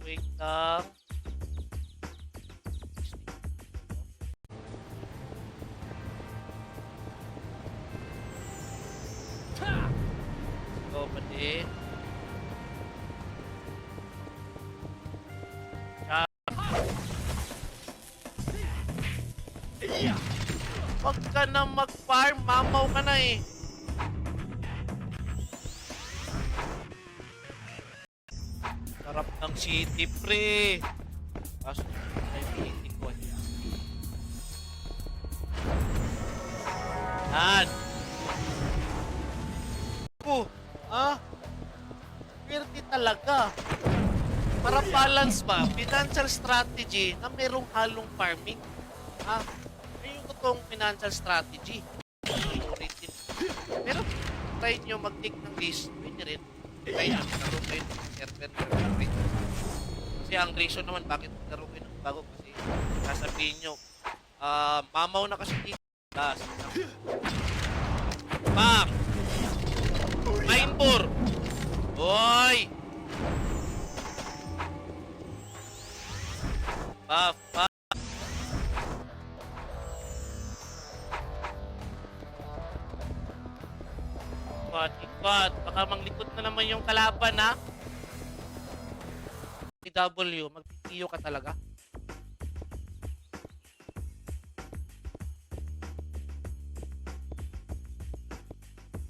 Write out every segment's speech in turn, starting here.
Wait lang. Go, pati. Wag ka na mag-farm, mamaw ka na eh. Sarap ng city, pre. Kaso, ay meeting ko. Yan. Swerte talaga. Para balance ba, financial strategy na merong halong farming. Yun yung totoong financial strategy. Pero try nyo mag-take ng risk, pwede rin. Try nyo magkaroon kayo ng server na rin. Kasi ang reason naman bakit magkaroon kayo ng bago kasi sasabihin nyo, mamaw na kasi dito. Bang! Mindbore! Hoy! Buff! Ikot. Baka manglikot na naman yung kalaban, ha? PW, magpipiyo ka talaga.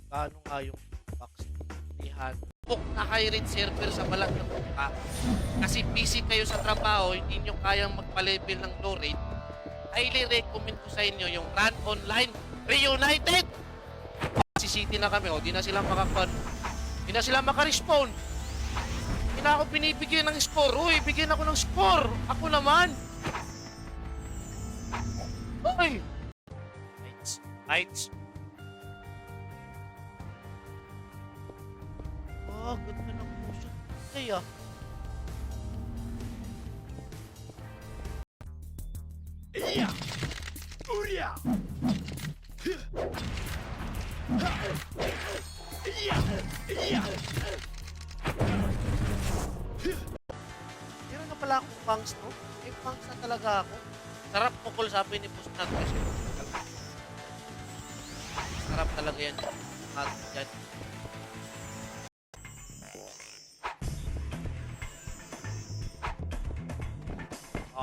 Paano nga yung box? Book na high rate server sa balat ng mukha. Kasi busy kayo sa trabaho, hindi nyo kayang magpa-level ng low rate. Highly recommend ko sa inyo yung Run Online Reunited! City na kami, di na sila makakon. Di na sila makarespawn. Hindi na ako binibigyan ng score. Uy, bigyan ako ng score. Ako naman. Uy. Heights. Ganda ng puso. Kaya. Iya. Uria. Meron na pala akong bangs, no? May bangs na talaga ako. Sarap mukul, sabi ni Pusnat kasi. Sarap talaga yan. At yan.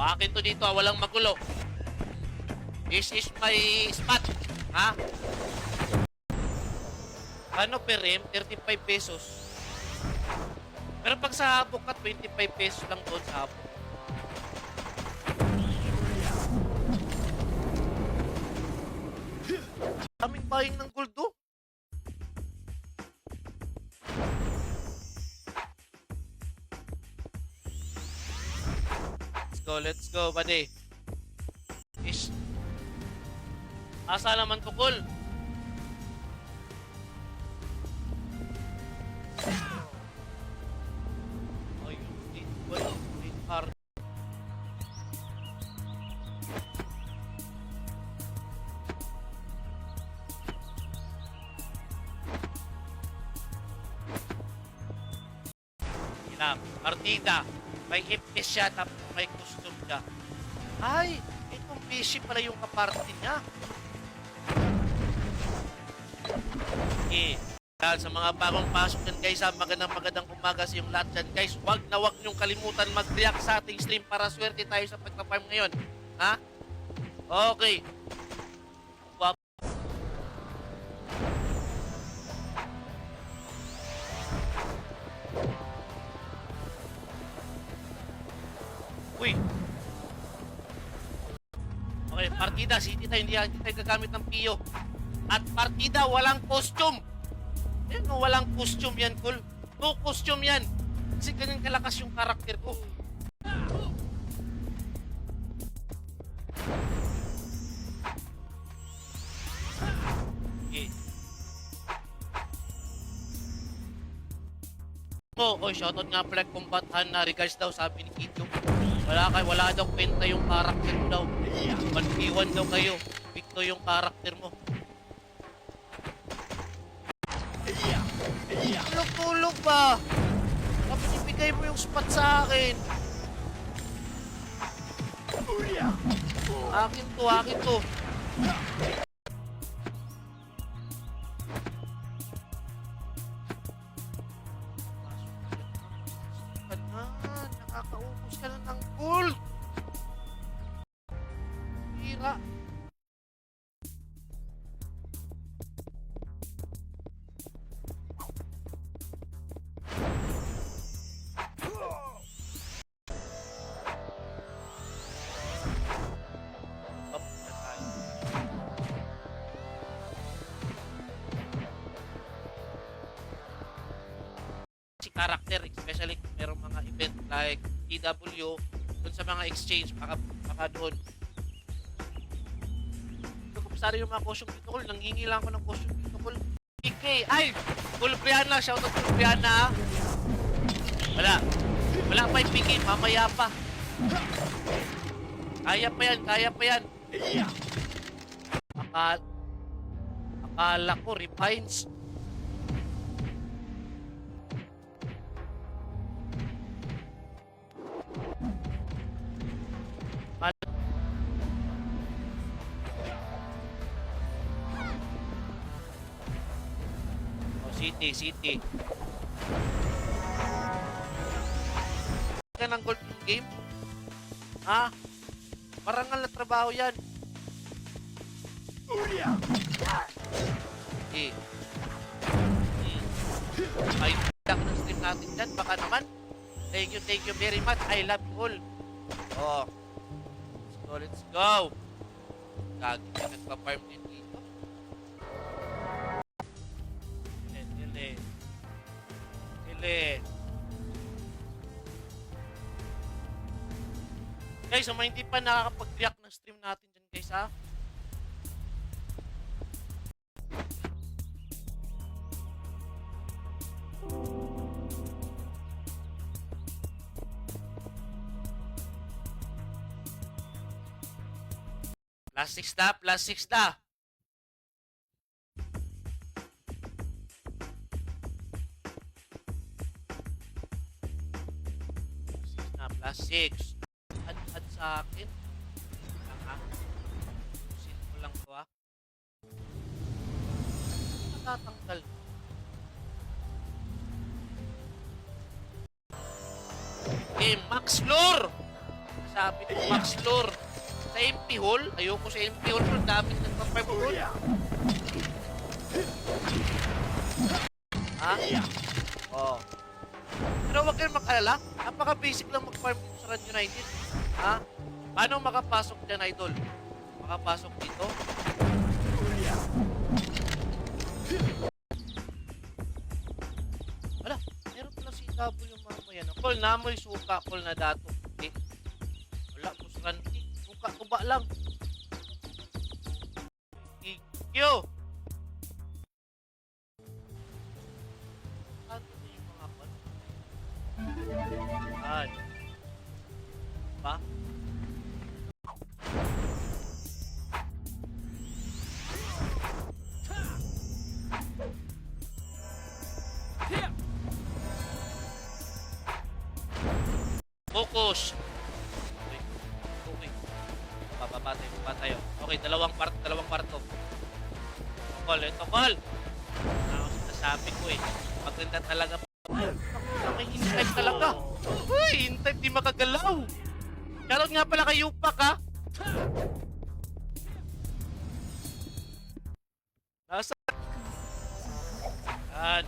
Akin to dito, walang magulo. This is my spot. Ha? Ano per rim? 35 pesos. Pero pag sa habok ka, 25 pesos lang doon sa habok. Kaming buying ng gold do. Let's go, buddy. Asa naman tukol? Partida. May FPS siya tapos may custom siya. Ay, itong PC pala yung kaparty niya. Dahil sa mga bagong pasok dyan guys, magandang umaga sa yung lahat dyan guys. Wag niyong kalimutan mag-react sa ating stream para swerte tayo sa pagpa-farm ngayon. Ha? Okay. Uy. Okay, partida. City tayo, hindi tayo gagamit ng Pio. At partida, walang costume. Yan, no, walang costume yan, cool. No costume yan. Kasi ganyan kalakas yung karakter ko. Okay. Shoutout nga pala Combat na regards daw sabi ni Kito. Wala daw kwenta yung karakter mo daw. 1v1 daw kayo. Victo yung karakter mo. Tulog-tulog ba? Tapos ibigay mo yung spot sa akin. Akin to, akin to. Nakakaubos ka na ng gold. Hira. Character, especially kung merong mga event like TW, dun sa mga exchange, baka doon. So, kupsari yung mga costume protocol, nanghingi lang ako ng costume protocol. PK, ay! Full Brianna, shoutout full Brianna. Wala pa yung PK, mamaya pa. Kaya pa yan. Akala ko, refines. City. Ka ng gold game? Ha? Parangal na trabaho yan. Ay, ako ng stream natin dyan. Baka naman. Thank you very much. I love you all. Oh. Let's go. Gagi ka nagpa-farm din dito. Dili. Guys, so hindi pa nakakapag-react ng stream natin dyan, guys, ha? Plus 6 na. Plus 6. Add sa akin. Pusin ko lang to, ha. Natatanggal. Okay, Max Lure. Sabi ko, Max Lure. Sa MP Hall. Ayoko sa MP Hall. Pero dami nagpa-farm hall. Ha? Oh. Pero huwag kayong mag-alala. Napaka-basic lang mag-farm sa Run United. Ha? Paano makapasok dyan, idol? Makapasok dito? Wala, meron pala si W mamaya na. Call na mo'y suka, call na dato. Eh, wala, kusranti. Suka ko ba lang? Ikyo! Pa? Focus. Okay. Bababa tayo. Okay, dalawang parto. Ito call. Ano sinasabi ko eh. Maganda talaga. May hintay talaga. Uy, hintay di makagalaw. Shoutout nga pala kay Yupak, ha? Nasa? Yan.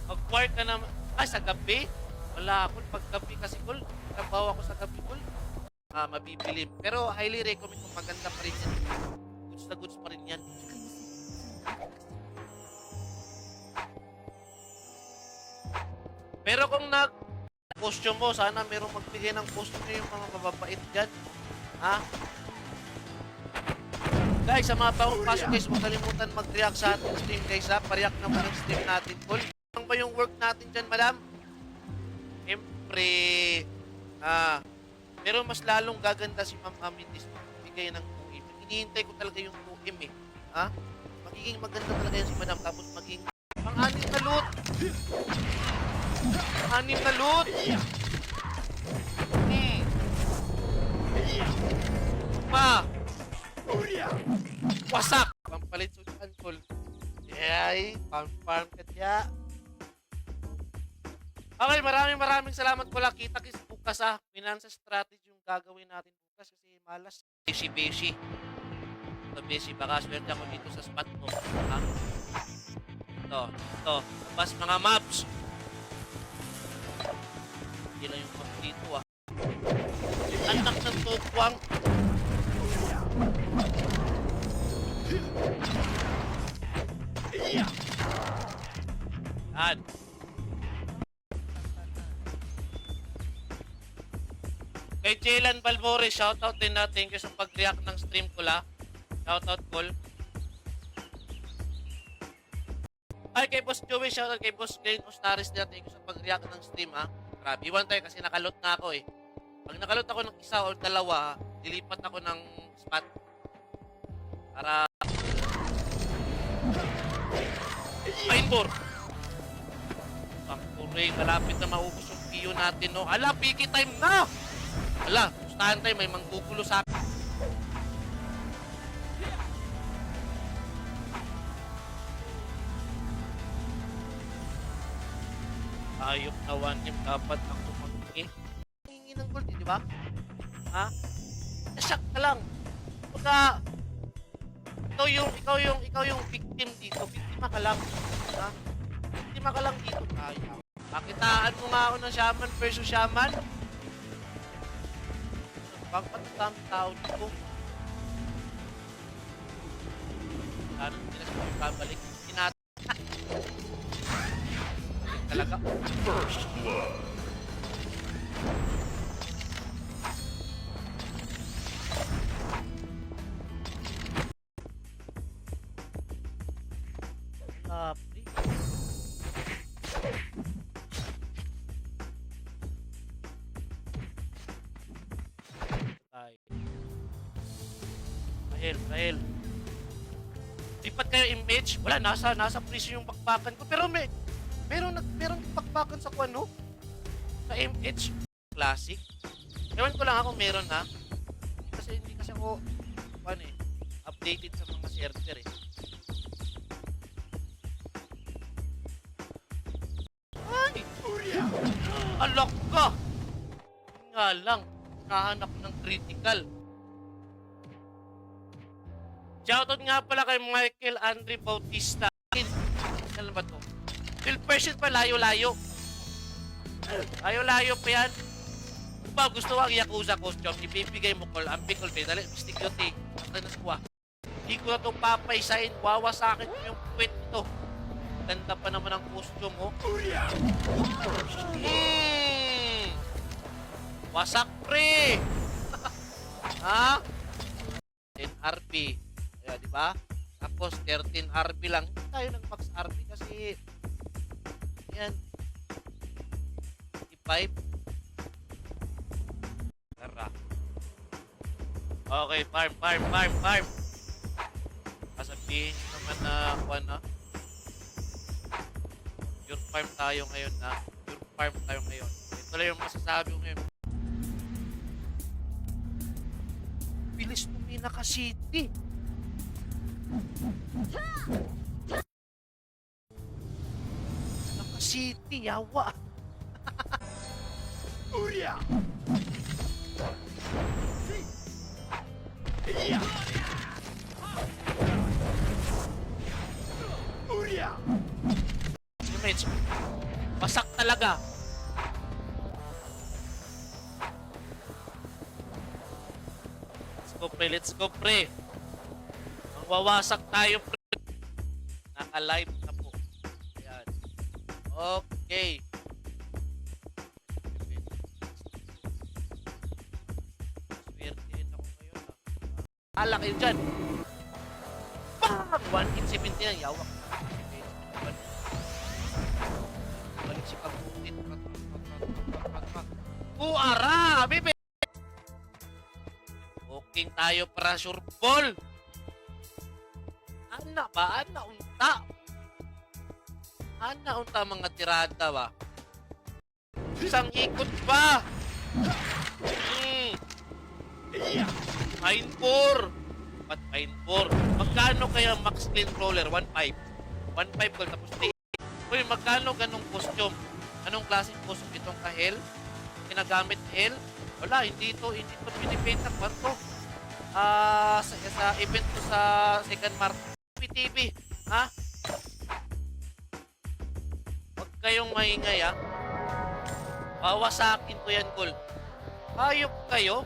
Mag-park ka naman. Ay, sa gabi? Wala ako. Pag gabi kasi, Kol. Trabaho ako sa gabi, Kol. Mabibilim. Pero highly recommend kung maganda pa rin yan. Goods na goods pa rin yan. Pero kung costume mo, sana merong magbigay ng costume yung mga mababait dyan. Ha? Guys, sa mga bagong pasok, guys, huwag kalimutan mag-react sa ating stream, guys, ha? Pariak naman ang stream natin, Kol. Ano ba yung work natin dyan, madam? Siyempre, pero mas lalong gaganda si Ma'am Amethyst bigay ng 2M. Hinihintay ko talaga yung 2M, eh. Ha? Magiging maganda talaga yan si madam, tapos maging Anim na loot. Anim na loot. Pa. Wasak. Pampalit sudan tol. Yay. Farm ka diya. Okay, maraming salamat ko lang. Kita-kits bukas finance strategy yung gagawin natin bukas kasi malas. Beshi. Ito, Beshi. Baka swerte ako dito sa spot mo. Ha? Ito. Bas mga maps. Hindi lang yung map dito Anak ng tukwang. Yan. Kay Jalen Balmore, shoutout din natin. Thank you sa pag-react ng stream ko la. Shoutout call. Ay, kay Boss Joey, shoutout kay Boss Glenn Ostaris din. Thank you sa pag-react ng stream Grabe, iwan tayo kasi nakalot na ako Pag nakalot ako ng isa o dalawa, dilipat ako ng spot. Para... Painbor! Ang puray, malapit na maubos yung PO natin, no? Ala, piki time na! Ala, gustahan tayo, may manggugulo sa akin. Ayok na one game, dapat ako mag-hit. Hingi ng gold, di ba? Ha? Nasyak ka lang. Pagka, ikaw yung victim dito. Biktima ka lang. Ha? Biktima ka lang dito. Ayaw. Pakitaan mo nga ako ng shaman versus shaman. Bakit ang tao dito? Sana hindi na siya babalik. Talaga. First blood. Rahel. Lipat kayo image. Wala, nasa prison yung bakbakan ko. Pero meron bakbakan sa kuwan, no? Sa MH Classic. Ewan ko lang ako meron Kasi hindi kasi ako updated sa mga server Ay! Alok ka! Nga lang, nahanap ng critical. Shoutout nga pala kay Michael Andre Bautista. Ano ba to? Phil Persian pa, layo-layo. Layo-layo pa yan. Kung ba gusto ang Yakuza costume, ibibigay mo call. Ang big call, dali, mistik yun, Patay na suwa. Hindi ko na itong papaisahin. Wawa sa akin yung quit ito. Ganda pa naman ang costume, Wasak, pre! Ha? 10 RP. Ayan, di ba? Tapos 13 RP lang. Hindi tayo ng max RP kasi yan. 55. Tara. Okay, farm. Kasabihin naman na pure farm tayo ngayon Ito lang yung masasabi ko ngayon. Bilis ng Naka-City. Naka-City, yawa. Uria. Uria. Image. Wasak talaga. Let's go, pre. Magwawasak tayo, pre. Naka-live na po. Ayan. Okay. Swertein ako ngayon, Ala kayo dyan. Bang! 1:70 yan. Yawak. Balik si Pagbutit. Buara! Bibi! Booking tayo para sure ball. Ana ba? Ana unta. Ana unta mga tirada ba? Isang ikot pa! Pine 4! Ba't Pine 4? Magkano kaya max clean roller? 1.5. 1.5 gold tapos di. Uy, magkano ganong costume? Anong klaseng costume itong ka-hell? Ginagamit hell? Wala, hindi ito pinipenta. Kwanto? Sa event ko sa second market. PTV, ha? Huwag kayong maingay, ha? Wawasakin ko yan, gold. Hayop kayo?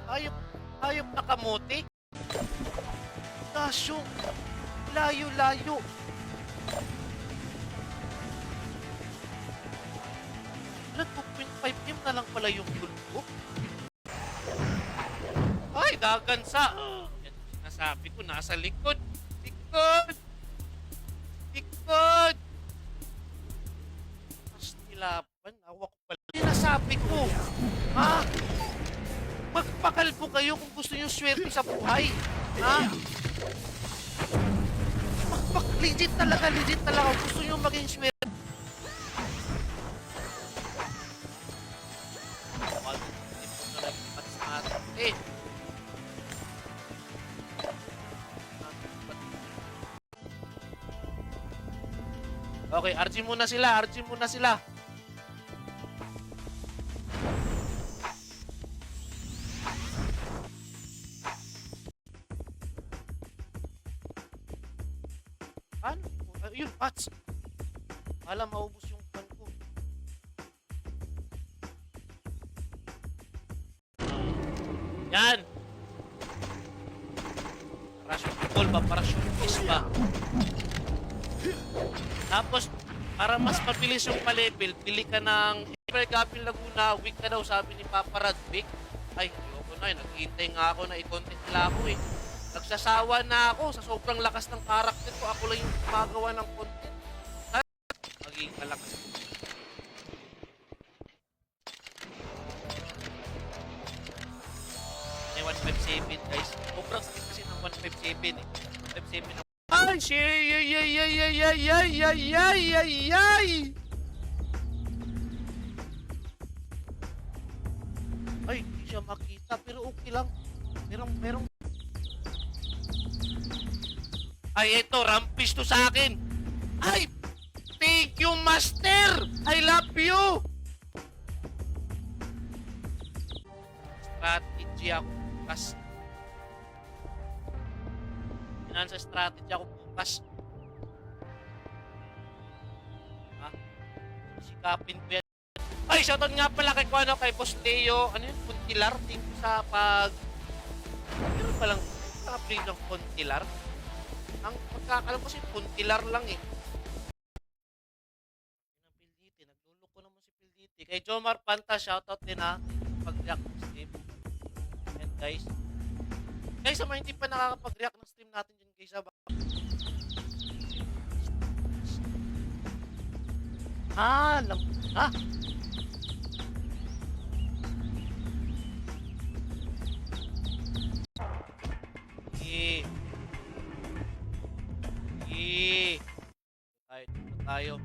Hayop na kamote? Dasyo! Layo-layo! Wala, 2.5M na lang pala yung gold ko. Ay, gagansa! Yan, nasabi ko, nasa likod. Likod! Likod! Mas nilaban, awa ko pala. Sinasabi ko, ha? Magpakalbo kayo kung gusto nyo swerte sa buhay. Ha? Legit talaga. Kung gusto nyo maging swerte. Okay, RG muna sila. Ano? Ayun, Pats. Alam, maubos yung pan ko. Yan. Parachute ball ba? Parachute kiss ba? Tapos, para mas mabilis yung pa-level, pili ka ng Evergapil Laguna, week ka daw, sabi ni Papa Radvic. Ay, ayoko na, naghihintay nga ako na i-content nila ako eh. Nagsasawa na ako sa sobrang lakas ng karakter ko. Ako lang yung gumagawa ng content. Magiging malakas. May 157 guys. Sobrang sakit kasi ng 157 eh. 157 na. Ay, ay, hindi siya makita pero okay lang. Merong ay, ito, rampage to sa akin. Ay, thank you, Master. I love you. Strategy ako bukas. Sa strategy ako bukas. Ha? Sikapin ko yan. Ay, shoutout nga pala kay Kuano, kay Boss Leo. Ano yun? Puntilar. Thank you sa pag... Meron palang upgrade ng Puntilar. Ang pagkakalam kasi Puntilar lang eh. Pilditi. Nagluloko naman si Pilditi. Kay Jomar Panta, shoutout din ha. Pag-react ng stream. And guys. Guys, sa mga hindi pa nakakapag-react ng stream natin dyan guys. Alam. Ha? Tayo.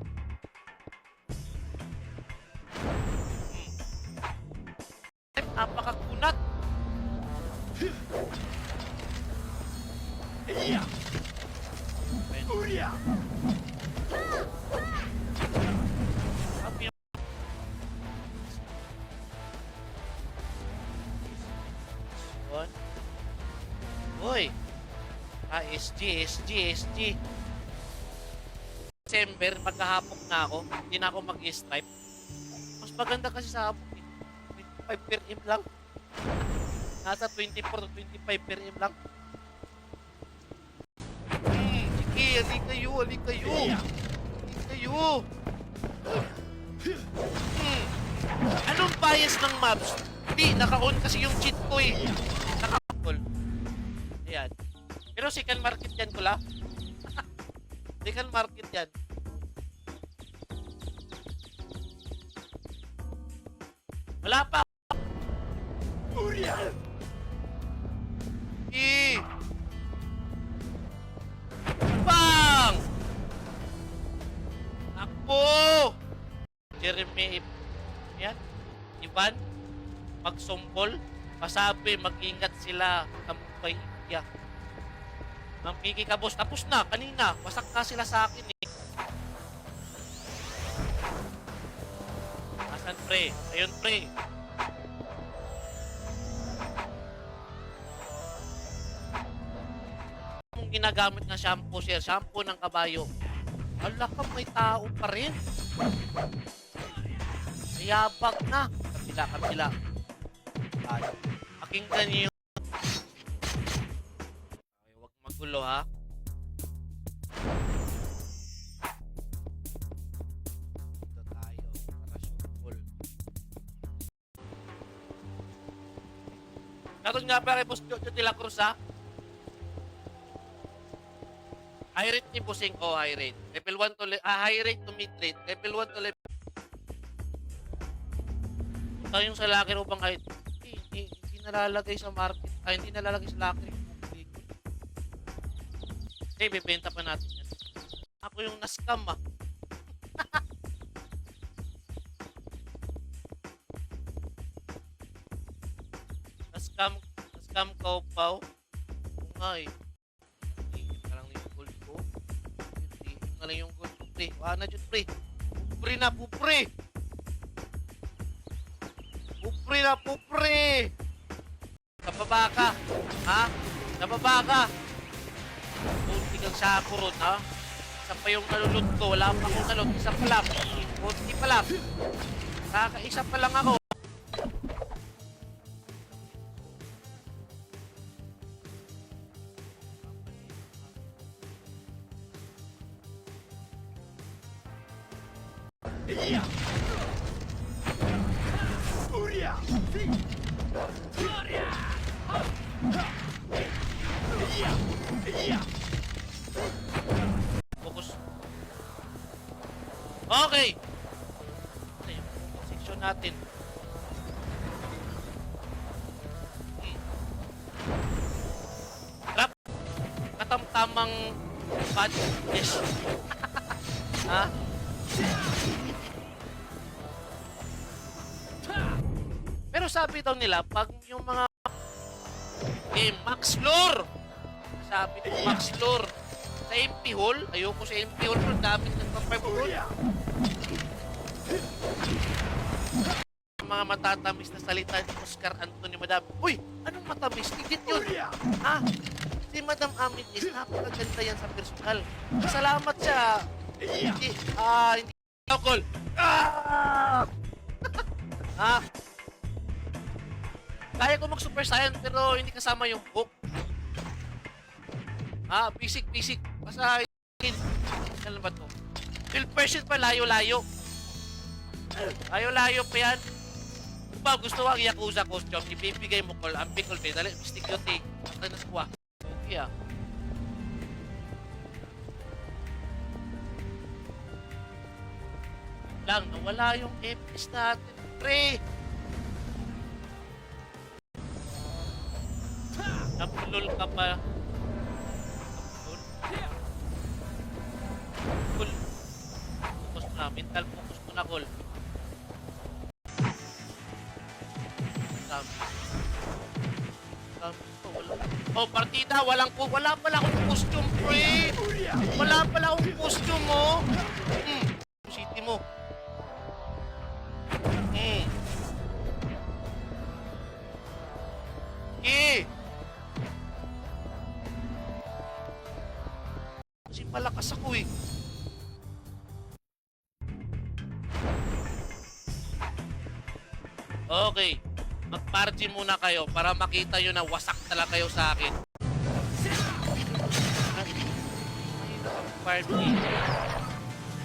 Napakakunat. Hoy. SG. December, magkahapok na ako. Hindi na ako mag-stripe. Mas maganda kasi sa hapok eh. 25 per M lang. Nasa 24 to 25 per M lang. Sige, ali kayo. Anong bias ng maps? Hindi, naka-on kasi yung cheat ko eh. Naka-on. Ayan. Pero second market yan ko la. Second market yan. Wala pa. Bang! Takbo! Jeremy, yan, Ivan, magsumbol, masabi, mag-ingat sila sa Mumbai, India. Ang kikikabos, tapos na, kanina, wasak na sila sa akin eh. Asan pre? Ayun pre. Yung ginagamit na shampoo sir, shampoo ng kabayo. Ala ka, may tao pa rin. Mayabag na. Kabila, kabila. Ay, pakinggan niyo. Okay, huwag magulo ha. Dito tayo. Parachute pool. Karoon nga pa kay Boss Jojo de la Cruz ha. High rate ni Busing ko, high rate. Level 1 to high rate to mid rate. Level 1 to level. Ito yung sa locker upang kahit hindi nalalagay sa market. Ay, hindi nalalagay sa locker. Okay, bebenta pa natin yan. Ako yung na-scam ah. Na-scam ka pa. Oo nga eh. Lang yung gold pre. Wala na dyan pre. Pupre na pupre. Pupre na pupre. Nababa ka. Ha? Nababa ka. Kunti kang sako ron ha. Isa pa yung nalulot ko. Wala pa akong nalulot. Isa pa lang. Kunti pa lang. Kakaisa pa lang ako. Focus. Okay. Ito yung section natin. Trap. Katamtamang bad. Yes. Ha? Pero sabi daw nila, pag yung mga max lure, sabi ko max lure sa MP hall, ayoko sa MP hall, pero dami nagpa-5 hall. Mga matatamis na salita ni Oscar Antonio Madam. Uy, anong matamis? Tigit yun. Ha? Si Madam Amethyst, napakaganda yan sa personal. Salamat siya. Hindi alcohol. Ha? Kaya ko mag-super saiyan pero hindi kasama yung book. Basic. Basta ano ba to? Till person pa layo-layo. Layo-layo pa yan. Kung ba gusto ang Yakuza costume, ibibigay mo call. Ang big call pay. Dali, mistik yun eh. Patay na squah. Okay ah. Lang, nawala yung FPS natin. Pre! Napulol ka pa. Napulol. Focus mo na. Mental focus mo na, Col. Oh, partida. Wala pala akong costume, pre. Wala pala akong costume, oh. City mo. Kasi malakas ako eh. Okay. Mag-party muna kayo para makita nyo na wasak talaga kayo sa akin.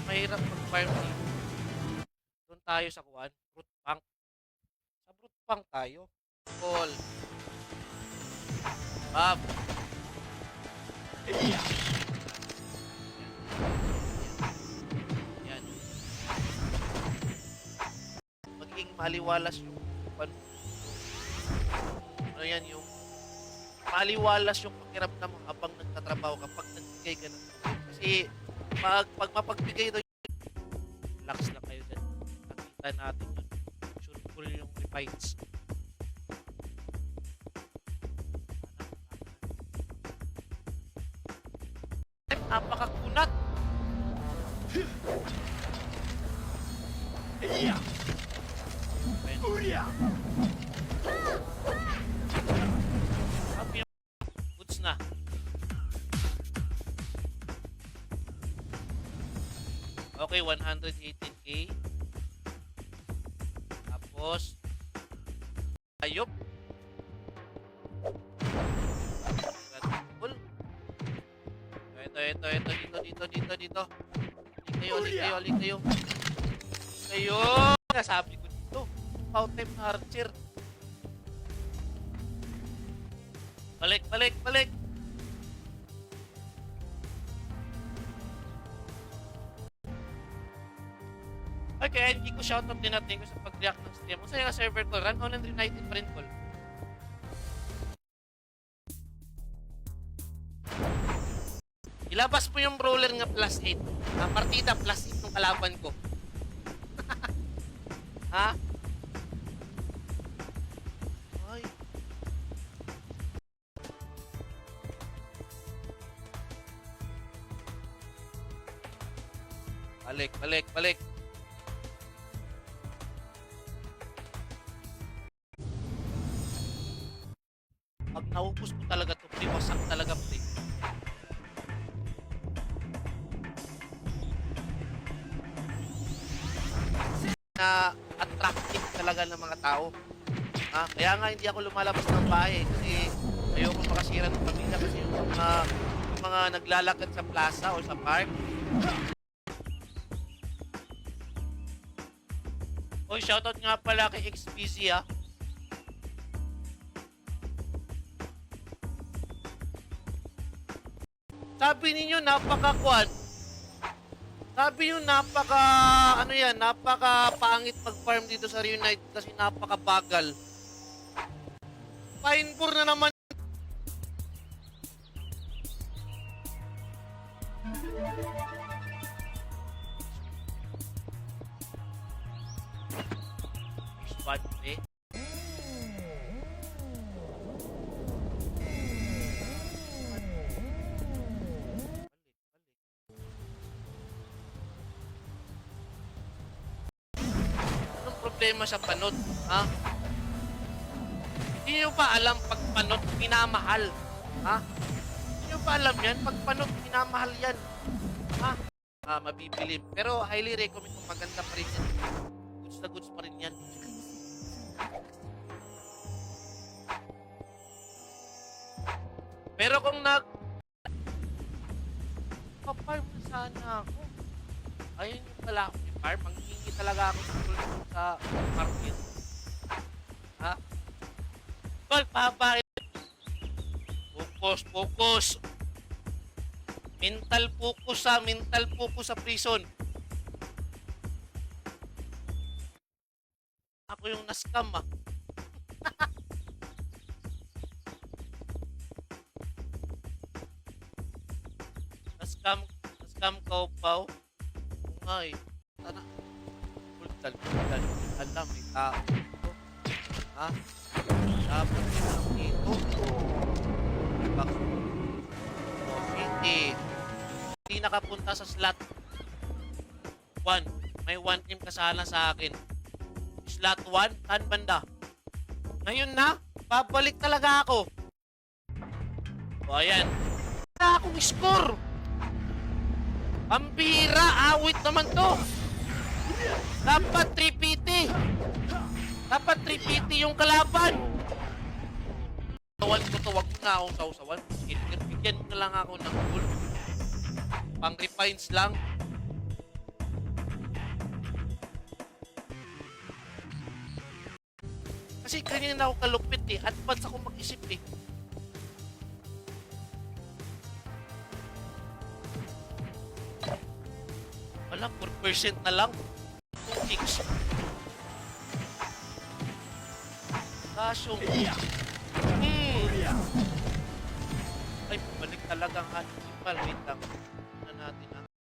Mahirap mag-farm dito. Doon tayo sa kuwan. Fruit bank. Sa fruit bank tayo. Call. Bob. Yan. Magiging maliwalas yung ano yan yung maliwalas yung pakiramdam mo habang nagtatrabaho kapag nagbigay ka ng kasi pag mapagbigay doon relax lang kayo dyan Tayo natin yun. Sure full yung refines. Napakakunat. Sabi yung goods na. Okay, 118k. Tapos, ayop. Cool. Ito, dito. Alik kayo. Sabi ko dito, out-time na archer. Balik. Okay, hindi ko shoutout din natin ko sa pag-react ng stream. Kung sa'yo nga server ko, run on and United pa rin call. Ilabas mo yung brawler nga +8. Ang partida +8 ng kalaban ko. Ha? Ay. Balik. Pag naubos ko talaga ito, wasak talaga pre. Na attractive talaga ng mga tao. Kaya nga hindi ako lumalabas ng bahay kasi ayoko makasira ng pamilya kasi yung mga naglalakad sa plaza o sa park. Oy, shoutout nga pala kay XBZ ah. Sabi ninyo napaka-quad. Sabi nyo napaka pangit mag-farm dito sa Reunite kasi napaka-bagal. Pine Boar na naman. Squad eh. Problema sa panot, ha? Hindi nyo ba alam pag panot minamahal, ha? Hindi nyo ba alam yan? Pag panot minamahal yan, ha? Mabibili. Pero highly recommend kung maganda pa rin yan. Goods na goods pa rin yan. Pero kung pa-farm na sana ako. Ayun yung pala ako ni farm. Ang hingi talaga ako sa market. Ha? Tol, papain. Focus. Mental focus sa prison. Ako yung na-scam ah. Na-scam ka pa. Ay, sana. Bultal. Alam, may tao dito. Ha? Dapat lang dito. Hindi nakapunta sa slot 1. May 1 team kasala sa akin. Slot 1, saan banda? Ngayon na, babalik talaga ako. O, ayan. Wala akong score. Pambira, awit naman to. Dapat 3PT yung kalaban. Tawan ko to, wag mo na akong sausawan. Bigyan mo na lang ako ng gold. Pang refines lang. Kasi kanina ako kalupit eh. Advance ako mag-isip eh. Wala, 4% na lang. 2 kicks. Kasyong. Ay, balik talagang animal. Wait lang.